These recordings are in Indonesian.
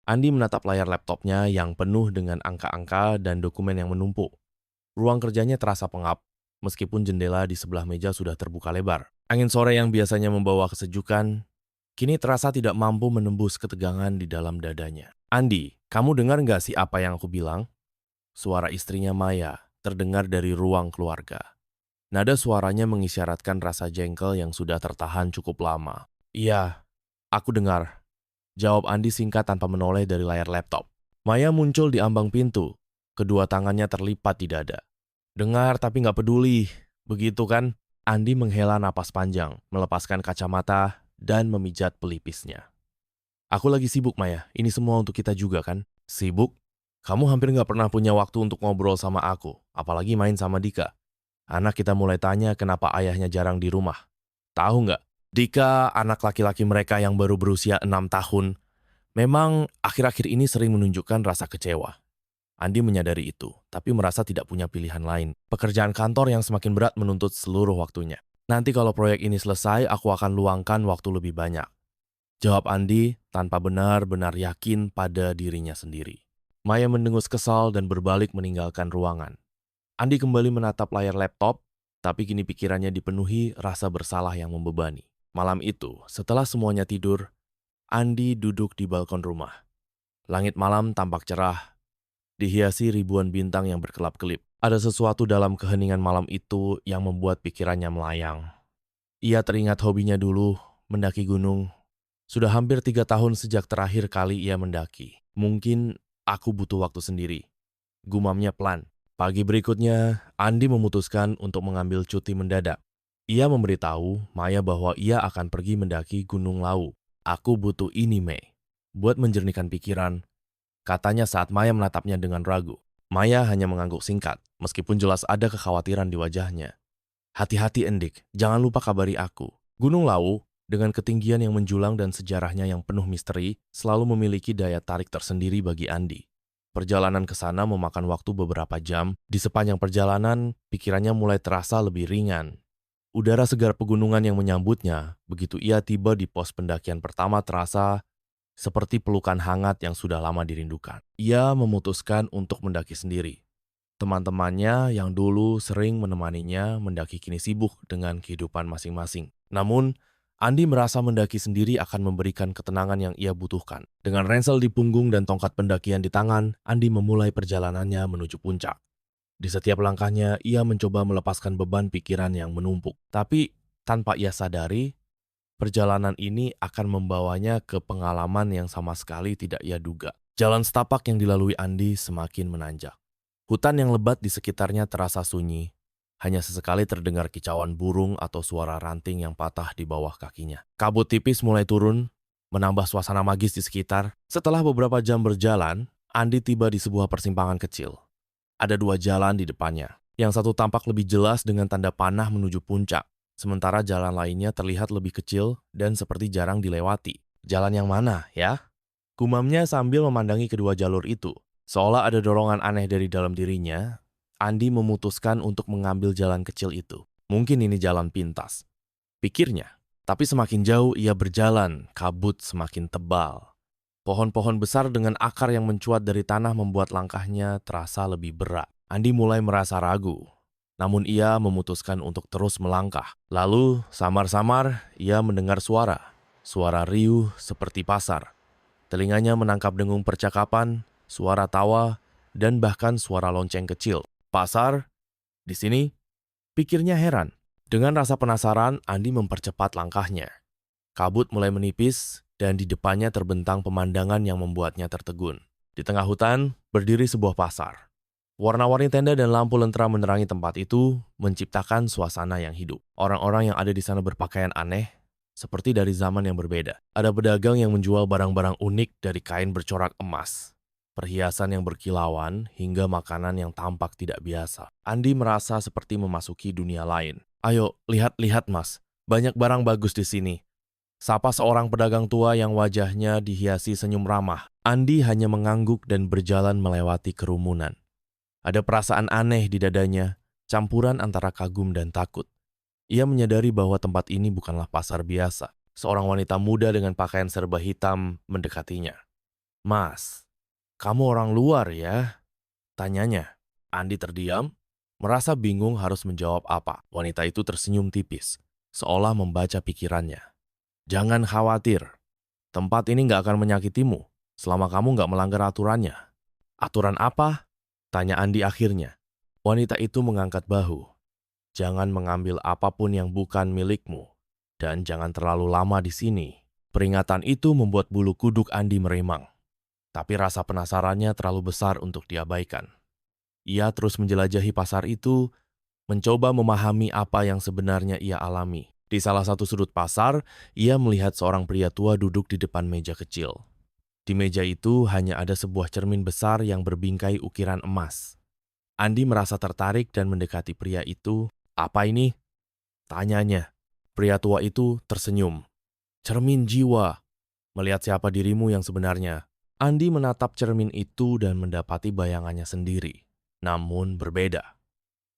Andi menatap layar laptopnya yang penuh dengan angka-angka dan dokumen yang menumpuk. Ruang kerjanya terasa pengap, meskipun jendela di sebelah meja sudah terbuka lebar. Angin sore yang biasanya membawa kesejukan, kini terasa tidak mampu menembus ketegangan di dalam dadanya. Andi, kamu dengar nggak sih apa yang aku bilang? Suara istrinya Maya terdengar dari ruang keluarga. Nada suaranya mengisyaratkan rasa jengkel yang sudah tertahan cukup lama. Iya, aku dengar. Jawab Andi singkat tanpa menoleh dari layar laptop. Maya muncul di ambang pintu. Kedua tangannya terlipat di dada. Dengar tapi nggak peduli. Begitu kan? Andi menghela napas panjang, melepaskan kacamata, dan memijat pelipisnya. Aku lagi sibuk, Maya. Ini semua untuk kita juga kan? Sibuk? Kamu hampir nggak pernah punya waktu untuk ngobrol sama aku, apalagi main sama Dika. Anak kita mulai tanya kenapa ayahnya jarang di rumah. Tahu nggak? Dika, anak laki-laki mereka yang baru berusia 6 tahun, memang akhir-akhir ini sering menunjukkan rasa kecewa. Andi menyadari itu, tapi merasa tidak punya pilihan lain. Pekerjaan kantor yang semakin berat menuntut seluruh waktunya. Nanti kalau proyek ini selesai, aku akan luangkan waktu lebih banyak. Jawab Andi tanpa benar-benar yakin pada dirinya sendiri. Maya mendengus kesal dan berbalik meninggalkan ruangan. Andi kembali menatap layar laptop, tapi kini pikirannya dipenuhi rasa bersalah yang membebani. Malam itu, setelah semuanya tidur, Andi duduk di balkon rumah. Langit malam tampak cerah, dihiasi ribuan bintang yang berkelap-kelip. Ada sesuatu dalam keheningan malam itu yang membuat pikirannya melayang. Ia teringat hobinya dulu, mendaki gunung. Sudah hampir 3 tahun sejak terakhir kali ia mendaki. Mungkin aku butuh waktu sendiri. Gumamnya pelan. Pagi berikutnya, Andi memutuskan untuk mengambil cuti mendadak. Ia memberitahu Maya bahwa ia akan pergi mendaki Gunung Lawu. Aku butuh ini, Mei. Buat menjernihkan pikiran, katanya saat Maya menatapnya dengan ragu. Maya hanya mengangguk singkat, meskipun jelas ada kekhawatiran di wajahnya. Hati-hati, Endik. Jangan lupa kabari aku. Gunung Lawu, dengan ketinggian yang menjulang dan sejarahnya yang penuh misteri, selalu memiliki daya tarik tersendiri bagi Andi. Perjalanan ke sana memakan waktu beberapa jam. Di sepanjang perjalanan, pikirannya mulai terasa lebih ringan. Udara segar pegunungan yang menyambutnya, begitu ia tiba di pos pendakian pertama terasa seperti pelukan hangat yang sudah lama dirindukan. Ia memutuskan untuk mendaki sendiri. Teman-temannya yang dulu sering menemaninya mendaki kini sibuk dengan kehidupan masing-masing. Namun, Andi merasa mendaki sendiri akan memberikan ketenangan yang ia butuhkan. Dengan ransel di punggung dan tongkat pendakian di tangan, Andi memulai perjalanannya menuju puncak. Di setiap langkahnya, ia mencoba melepaskan beban pikiran yang menumpuk. Tapi, tanpa ia sadari, perjalanan ini akan membawanya ke pengalaman yang sama sekali tidak ia duga. Jalan setapak yang dilalui Andi semakin menanjak. Hutan yang lebat di sekitarnya terasa sunyi. Hanya sesekali terdengar kicauan burung atau suara ranting yang patah di bawah kakinya. Kabut tipis mulai turun, menambah suasana magis di sekitar. Setelah beberapa jam berjalan, Andi tiba di sebuah persimpangan kecil. Ada 2 jalan di depannya. Yang satu tampak lebih jelas dengan tanda panah menuju puncak, sementara jalan lainnya terlihat lebih kecil dan seperti jarang dilewati. Jalan yang mana, ya? Gumamnya sambil memandangi kedua jalur itu. Seolah ada dorongan aneh dari dalam dirinya, Andi memutuskan untuk mengambil jalan kecil itu. Mungkin ini jalan pintas, pikirnya. Tapi semakin jauh ia berjalan, kabut semakin tebal. Pohon-pohon besar dengan akar yang mencuat dari tanah membuat langkahnya terasa lebih berat. Andi mulai merasa ragu, namun ia memutuskan untuk terus melangkah. Lalu, samar-samar, ia mendengar suara riuh seperti pasar. Telinganya menangkap dengung percakapan, suara tawa, dan bahkan suara lonceng kecil. Pasar? Di sini? Pikirnya heran. Dengan rasa penasaran, Andi mempercepat langkahnya. Kabut mulai menipis, dan di depannya terbentang pemandangan yang membuatnya tertegun. Di tengah hutan, berdiri sebuah pasar. Warna-warni tenda dan lampu lentera menerangi tempat itu, menciptakan suasana yang hidup. Orang-orang yang ada di sana berpakaian aneh, seperti dari zaman yang berbeda. Ada pedagang yang menjual barang-barang unik dari kain bercorak emas, perhiasan yang berkilauan, hingga makanan yang tampak tidak biasa. Andi merasa seperti memasuki dunia lain. Ayo, lihat-lihat mas, banyak barang bagus di sini. Sapa seorang pedagang tua yang wajahnya dihiasi senyum ramah. Andi hanya mengangguk dan berjalan melewati kerumunan. Ada perasaan aneh di dadanya, campuran antara kagum dan takut. Ia menyadari bahwa tempat ini bukanlah pasar biasa. Seorang wanita muda dengan pakaian serba hitam mendekatinya. "Mas, kamu orang luar ya?" tanyanya. Andi terdiam, merasa bingung harus menjawab apa. Wanita itu tersenyum tipis, seolah membaca pikirannya. "Jangan khawatir, tempat ini nggak akan menyakitimu selama kamu nggak melanggar aturannya." "Aturan apa?" tanya Andi akhirnya. Wanita itu mengangkat bahu. "Jangan mengambil apapun yang bukan milikmu, dan jangan terlalu lama di sini." Peringatan itu membuat bulu kuduk Andi meremang. Tapi rasa penasarannya terlalu besar untuk diabaikan. Ia terus menjelajahi pasar itu, mencoba memahami apa yang sebenarnya ia alami. Di salah satu sudut pasar, ia melihat seorang pria tua duduk di depan meja kecil. Di meja itu hanya ada sebuah cermin besar yang berbingkai ukiran emas. Andi merasa tertarik dan mendekati pria itu. "Apa ini?" tanyanya. Pria tua itu tersenyum. "Cermin jiwa. Melihat siapa dirimu yang sebenarnya." Andi menatap cermin itu dan mendapati bayangannya sendiri. Namun berbeda.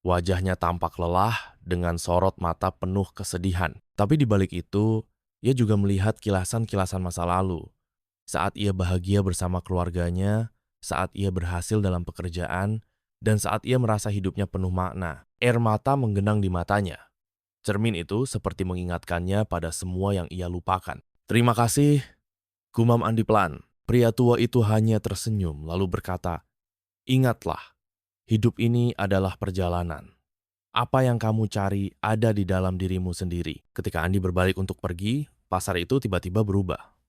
Wajahnya tampak lelah dengan sorot mata penuh kesedihan. Tapi di balik itu, ia juga melihat kilasan-kilasan masa lalu. Saat ia bahagia bersama keluarganya, saat ia berhasil dalam pekerjaan, dan saat ia merasa hidupnya penuh makna. Air mata menggenang di matanya. Cermin itu seperti mengingatkannya pada semua yang ia lupakan. "Terima kasih," gumam Andi pelan. Pria tua itu hanya tersenyum lalu berkata, "Ingatlah, hidup ini adalah perjalanan. Apa yang kamu cari ada di dalam dirimu sendiri." Ketika Andi berbalik untuk pergi, pasar itu tiba-tiba berubah.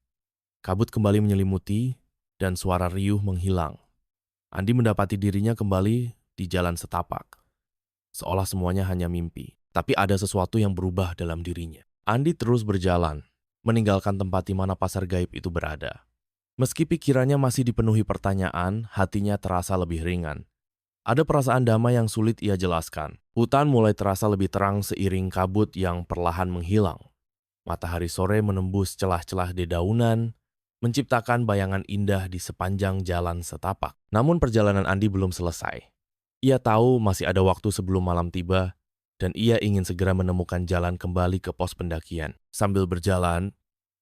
Kabut kembali menyelimuti dan suara riuh menghilang. Andi mendapati dirinya kembali di jalan setapak. Seolah semuanya hanya mimpi. Tapi ada sesuatu yang berubah dalam dirinya. Andi terus berjalan, meninggalkan tempat di mana pasar gaib itu berada. Meski pikirannya masih dipenuhi pertanyaan, hatinya terasa lebih ringan. Ada perasaan damai yang sulit ia jelaskan. Hutan mulai terasa lebih terang seiring kabut yang perlahan menghilang. Matahari sore menembus celah-celah dedaunan, menciptakan bayangan indah di sepanjang jalan setapak. Namun perjalanan Andi belum selesai. Ia tahu masih ada waktu sebelum malam tiba, dan ia ingin segera menemukan jalan kembali ke pos pendakian. Sambil berjalan,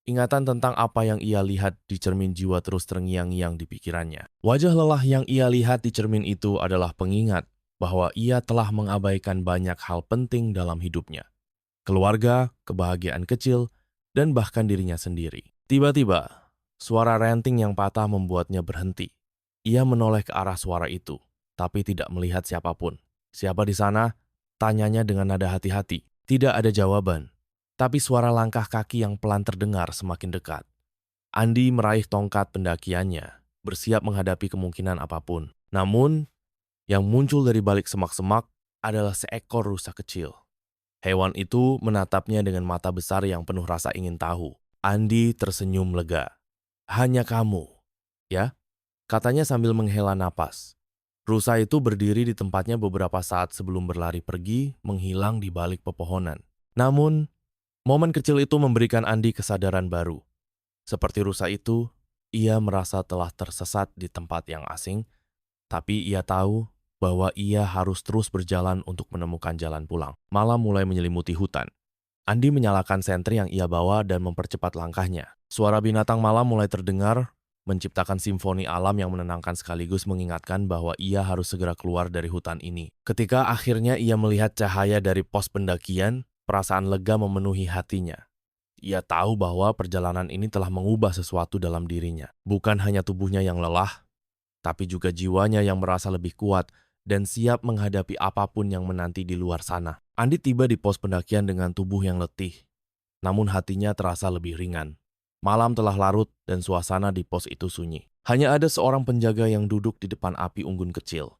ingatan tentang apa yang ia lihat di cermin jiwa terus terngiang-ngiang di pikirannya. Wajah lelah yang ia lihat di cermin itu adalah pengingat bahwa ia telah mengabaikan banyak hal penting dalam hidupnya. Keluarga, kebahagiaan kecil, dan bahkan dirinya sendiri. Tiba-tiba, suara renting yang patah membuatnya berhenti. Ia menoleh ke arah suara itu, tapi tidak melihat siapapun. "Siapa di sana?" tanyanya dengan nada hati-hati. Tidak ada jawaban. Tapi suara langkah kaki yang pelan terdengar semakin dekat. Andi meraih tongkat pendakiannya, bersiap menghadapi kemungkinan apapun. Namun, yang muncul dari balik semak-semak adalah seekor rusa kecil. Hewan itu menatapnya dengan mata besar yang penuh rasa ingin tahu. Andi tersenyum lega. "Hanya kamu, ya?" katanya sambil menghela napas. Rusa itu berdiri di tempatnya beberapa saat sebelum berlari pergi, menghilang di balik pepohonan. Namun, momen kecil itu memberikan Andi kesadaran baru. Seperti rusa itu, ia merasa telah tersesat di tempat yang asing, tapi ia tahu bahwa ia harus terus berjalan untuk menemukan jalan pulang. Malam mulai menyelimuti hutan. Andi menyalakan sentri yang ia bawa dan mempercepat langkahnya. Suara binatang malam mulai terdengar, menciptakan simfoni alam yang menenangkan sekaligus mengingatkan bahwa ia harus segera keluar dari hutan ini. Ketika akhirnya ia melihat cahaya dari pos pendakian, perasaan lega memenuhi hatinya. Ia tahu bahwa perjalanan ini telah mengubah sesuatu dalam dirinya. Bukan hanya tubuhnya yang lelah, tapi juga jiwanya yang merasa lebih kuat dan siap menghadapi apapun yang menanti di luar sana. Andi tiba di pos pendakian dengan tubuh yang letih, namun hatinya terasa lebih ringan. Malam telah larut dan suasana di pos itu sunyi. Hanya ada seorang penjaga yang duduk di depan api unggun kecil.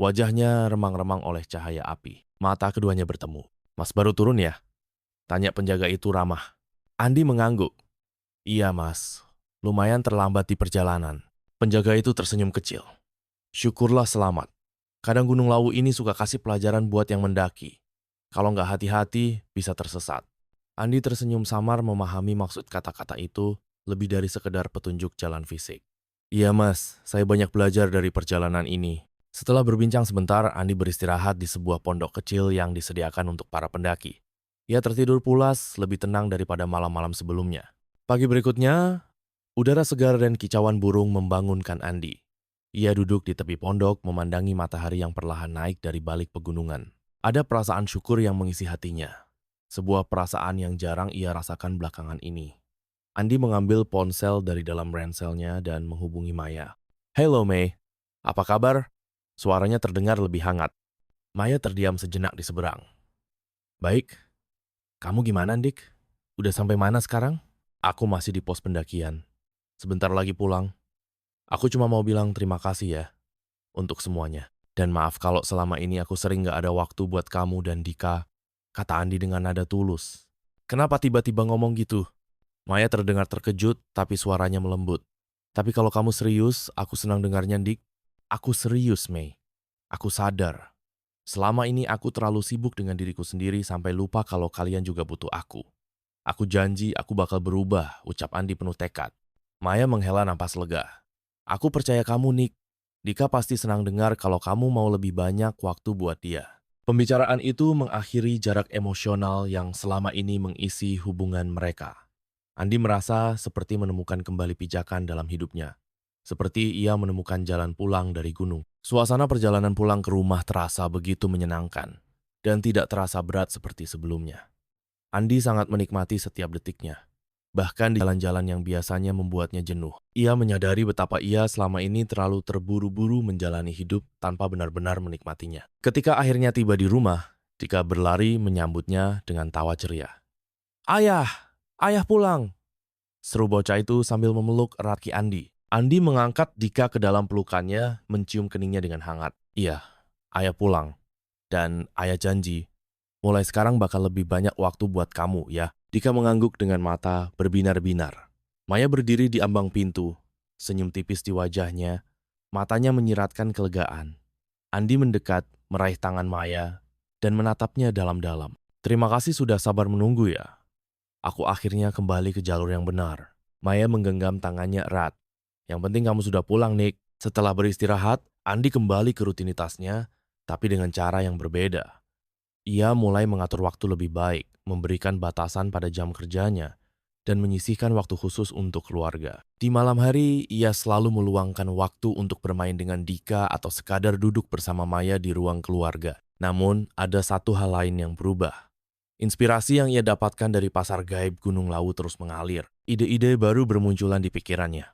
Wajahnya remang-remang oleh cahaya api. Mata keduanya bertemu. "Mas baru turun ya?" tanya penjaga itu ramah. Andi mengangguk. "Iya mas, lumayan terlambat di perjalanan." Penjaga itu tersenyum kecil. "Syukurlah selamat. Kadang Gunung Lawu ini suka kasih pelajaran buat yang mendaki. Kalau nggak hati-hati, bisa tersesat." Andi tersenyum samar memahami maksud kata-kata itu lebih dari sekedar petunjuk jalan fisik. "Iya mas, saya banyak belajar dari perjalanan ini." Setelah berbincang sebentar, Andi beristirahat di sebuah pondok kecil yang disediakan untuk para pendaki. Ia tertidur pulas, lebih tenang daripada malam-malam sebelumnya. Pagi berikutnya, Udara segar dan kicauan burung membangunkan Andi. Ia duduk di tepi pondok memandangi matahari yang perlahan naik dari balik pegunungan. Ada perasaan syukur yang mengisi hatinya. Sebuah perasaan yang jarang ia rasakan belakangan ini. Andi mengambil ponsel dari dalam ranselnya dan menghubungi Maya. "Hello May, apa kabar?" Suaranya terdengar lebih hangat. Maya terdiam sejenak di seberang. "Baik, kamu gimana, Dik? Udah sampai mana sekarang?" "Aku masih di pos pendakian. Sebentar lagi pulang. Aku cuma mau bilang terima kasih ya untuk semuanya. Dan maaf kalau selama ini aku sering gak ada waktu buat kamu dan Dika," kata Andi dengan nada tulus. "Kenapa tiba-tiba ngomong gitu?" Maya terdengar terkejut, tapi suaranya melembut. "Tapi kalau kamu serius, aku senang dengarnya, Dik. Aku serius, Mei. Aku sadar. Selama ini aku terlalu sibuk dengan diriku sendiri sampai lupa kalau kalian juga butuh aku. Aku janji aku bakal berubah," ucap Andi penuh tekad. Maya menghela napas lega. "Aku percaya kamu, Nick. Dika pasti senang dengar kalau kamu mau lebih banyak waktu buat dia." Pembicaraan itu mengakhiri jarak emosional yang selama ini mengisi hubungan mereka. Andi merasa seperti menemukan kembali pijakan dalam hidupnya. Seperti ia menemukan jalan pulang dari gunung. Suasana perjalanan pulang ke rumah terasa begitu menyenangkan dan tidak terasa berat seperti sebelumnya. Andi sangat menikmati setiap detiknya. Bahkan di jalan-jalan yang biasanya membuatnya jenuh. Ia menyadari betapa ia selama ini terlalu terburu-buru menjalani hidup tanpa benar-benar menikmatinya. Ketika akhirnya tiba di rumah, Dika berlari menyambutnya dengan tawa ceria. "Ayah! Ayah pulang!" seru bocah itu sambil memeluk erat kaki Andi. Andi mengangkat Dika ke dalam pelukannya, mencium keningnya dengan hangat. "Iya, ayah pulang. Dan ayah janji, mulai sekarang bakal lebih banyak waktu buat kamu ya." Dika mengangguk dengan mata berbinar-binar. Maya berdiri di ambang pintu, senyum tipis di wajahnya, matanya menyiratkan kelegaan. Andi mendekat, meraih tangan Maya, dan menatapnya dalam-dalam. "Terima kasih sudah sabar menunggu ya. Aku akhirnya kembali ke jalur yang benar." Maya menggenggam tangannya erat. "Yang penting kamu sudah pulang, Nick." Setelah beristirahat, Andi kembali ke rutinitasnya, tapi dengan cara yang berbeda. Ia mulai mengatur waktu lebih baik, memberikan batasan pada jam kerjanya, dan menyisihkan waktu khusus untuk keluarga. Di malam hari, ia selalu meluangkan waktu untuk bermain dengan Dika atau sekadar duduk bersama Maya di ruang keluarga. Namun, ada satu hal lain yang berubah. Inspirasi yang ia dapatkan dari pasar gaib Gunung Lawu terus mengalir. Ide-ide baru bermunculan di pikirannya,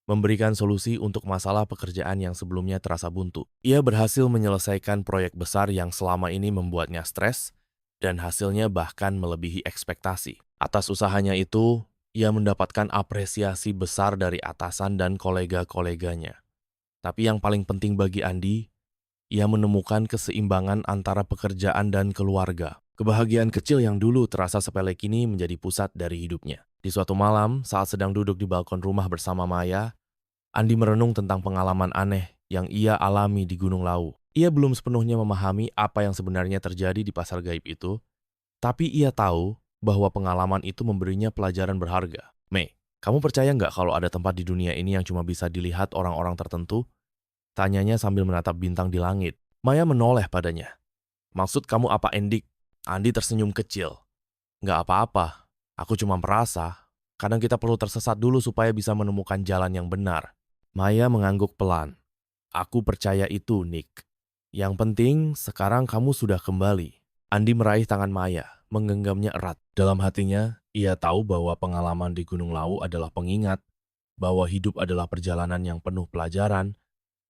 memberikan solusi untuk masalah pekerjaan yang sebelumnya terasa buntu. Ia berhasil menyelesaikan proyek besar yang selama ini membuatnya stres, dan hasilnya bahkan melebihi ekspektasi. Atas usahanya itu, ia mendapatkan apresiasi besar dari atasan dan kolega-koleganya. Tapi yang paling penting bagi Andi, ia menemukan keseimbangan antara pekerjaan dan keluarga. Kebahagiaan kecil yang dulu terasa sepele kini menjadi pusat dari hidupnya. Di suatu malam, saat sedang duduk di balkon rumah bersama Maya, Andi merenung tentang pengalaman aneh yang ia alami di Gunung Lawu. Ia belum sepenuhnya memahami apa yang sebenarnya terjadi di pasar gaib itu, tapi ia tahu bahwa pengalaman itu memberinya pelajaran berharga. "Mei, kamu percaya nggak kalau ada tempat di dunia ini yang cuma bisa dilihat orang-orang tertentu?" tanyanya sambil menatap bintang di langit. Maya menoleh padanya. "Maksud kamu apa, Endik?" Andi tersenyum kecil. "Nggak apa-apa, aku cuma merasa kadang kita perlu tersesat dulu supaya bisa menemukan jalan yang benar." Maya mengangguk pelan. "Aku percaya itu, Nick. Yang penting, sekarang kamu sudah kembali." Andi meraih tangan Maya, menggenggamnya erat. Dalam hatinya, ia tahu bahwa pengalaman di Gunung Lawu adalah pengingat, bahwa hidup adalah perjalanan yang penuh pelajaran,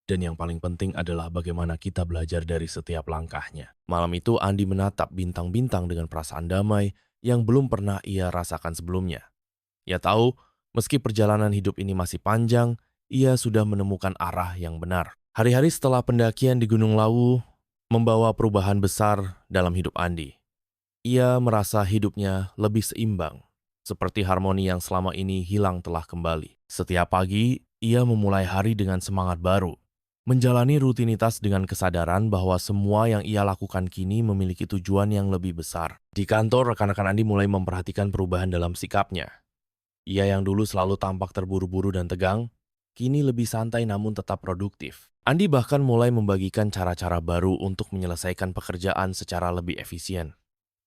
dan yang paling penting adalah bagaimana kita belajar dari setiap langkahnya. Malam itu, Andi menatap bintang-bintang dengan perasaan damai yang belum pernah ia rasakan sebelumnya. Ia tahu, meski perjalanan hidup ini masih panjang, ia sudah menemukan arah yang benar. Hari-hari setelah pendakian di Gunung Lawu membawa perubahan besar dalam hidup Andi. Ia merasa hidupnya lebih seimbang, seperti harmoni yang selama ini hilang telah kembali. Setiap pagi, ia memulai hari dengan semangat baru, menjalani rutinitas dengan kesadaran bahwa semua yang ia lakukan kini memiliki tujuan yang lebih besar. Di kantor, rekan-rekan Andi mulai memperhatikan perubahan dalam sikapnya. Ia yang dulu selalu tampak terburu-buru dan tegang, kini lebih santai namun tetap produktif. Andi bahkan mulai membagikan cara-cara baru untuk menyelesaikan pekerjaan secara lebih efisien.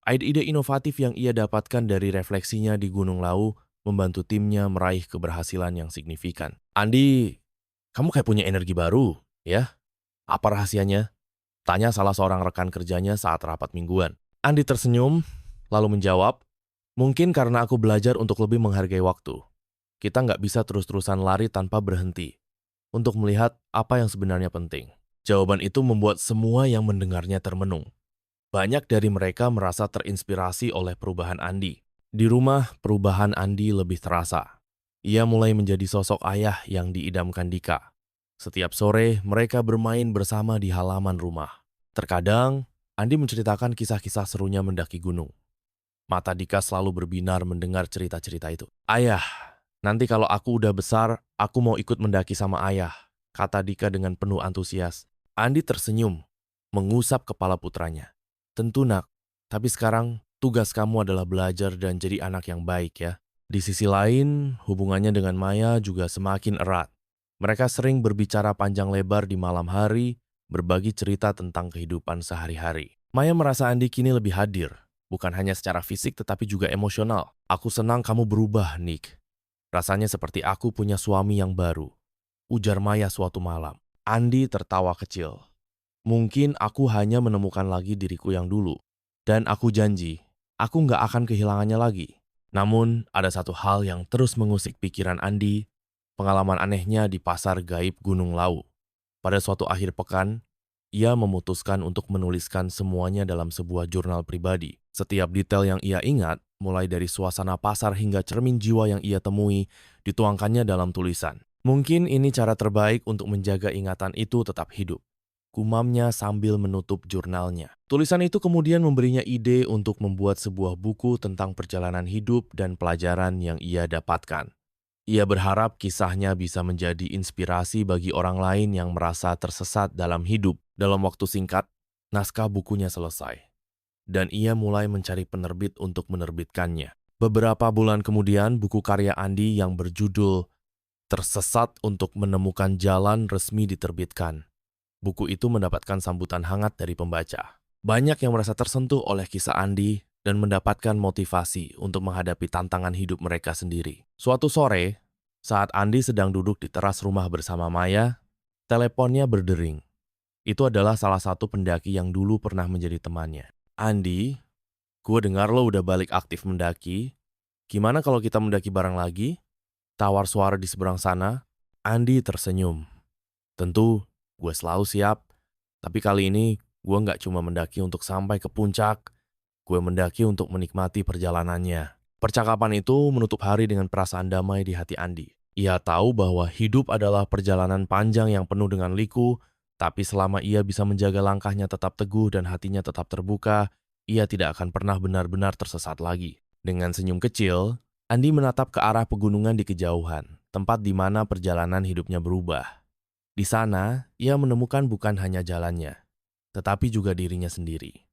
Ide-ide inovatif yang ia dapatkan dari refleksinya di Gunung Lawu membantu timnya meraih keberhasilan yang signifikan. Andi, kamu kayak punya energi baru, ya? Apa rahasianya? Tanya salah seorang rekan kerjanya saat rapat mingguan. Andi tersenyum, lalu menjawab, mungkin karena aku belajar untuk lebih menghargai waktu. Kita nggak bisa terus-terusan lari tanpa berhenti untuk melihat apa yang sebenarnya penting. Jawaban itu membuat semua yang mendengarnya termenung. Banyak dari mereka merasa terinspirasi oleh perubahan Andi. Di rumah, perubahan Andi lebih terasa. Ia mulai menjadi sosok ayah yang diidamkan Dika. Setiap sore, mereka bermain bersama di halaman rumah. Terkadang, Andi menceritakan kisah-kisah serunya mendaki gunung. Mata Dika selalu berbinar mendengar cerita-cerita itu. Ayah, nanti kalau aku udah besar, aku mau ikut mendaki sama ayah, kata Dika dengan penuh antusias. Andi tersenyum, mengusap kepala putranya. Tentu nak, tapi sekarang tugas kamu adalah belajar dan jadi anak yang baik ya. Di sisi lain, hubungannya dengan Maya juga semakin erat. Mereka sering berbicara panjang lebar di malam hari, berbagi cerita tentang kehidupan sehari-hari. Maya merasa Andi kini lebih hadir, bukan hanya secara fisik tetapi juga emosional. Aku senang kamu berubah, Nick. Rasanya seperti aku punya suami yang baru, ujar Maya suatu malam. Andi tertawa kecil. Mungkin aku hanya menemukan lagi diriku yang dulu. Dan aku janji, aku nggak akan kehilangannya lagi. Namun, ada satu hal yang terus mengusik pikiran Andi, pengalaman anehnya di pasar gaib Gunung Lau. Pada suatu akhir pekan, ia memutuskan untuk menuliskan semuanya dalam sebuah jurnal pribadi. Setiap detail yang ia ingat, mulai dari suasana pasar hingga cermin jiwa yang ia temui, dituangkannya dalam tulisan. Mungkin ini cara terbaik untuk menjaga ingatan itu tetap hidup, gumamnya sambil menutup jurnalnya. Tulisan itu kemudian memberinya ide untuk membuat sebuah buku tentang perjalanan hidup dan pelajaran yang ia dapatkan. Ia berharap kisahnya bisa menjadi inspirasi bagi orang lain yang merasa tersesat dalam hidup. Dalam waktu singkat, naskah bukunya selesai, dan ia mulai mencari penerbit untuk menerbitkannya. Beberapa bulan kemudian, buku karya Andi yang berjudul Tersesat untuk Menemukan Jalan resmi diterbitkan. Buku itu mendapatkan sambutan hangat dari pembaca. Banyak yang merasa tersentuh oleh kisah Andi dan mendapatkan motivasi untuk menghadapi tantangan hidup mereka sendiri. Suatu sore, saat Andi sedang duduk di teras rumah bersama Maya, teleponnya berdering. Itu adalah salah satu pendaki yang dulu pernah menjadi temannya. Andi, gue dengar lo udah balik aktif mendaki. Gimana kalau kita mendaki bareng lagi? Tawar suara di seberang sana. Andi tersenyum. Tentu, gue selalu siap. Tapi kali ini, gue nggak cuma mendaki untuk sampai ke puncak. Gue mendaki untuk menikmati perjalanannya. Percakapan itu menutup hari dengan perasaan damai di hati Andi. Ia tahu bahwa hidup adalah perjalanan panjang yang penuh dengan liku, tapi selama ia bisa menjaga langkahnya tetap teguh dan hatinya tetap terbuka, ia tidak akan pernah benar-benar tersesat lagi. Dengan senyum kecil, Andi menatap ke arah pegunungan di kejauhan, tempat di mana perjalanan hidupnya berubah. Di sana, ia menemukan bukan hanya jalannya, tetapi juga dirinya sendiri.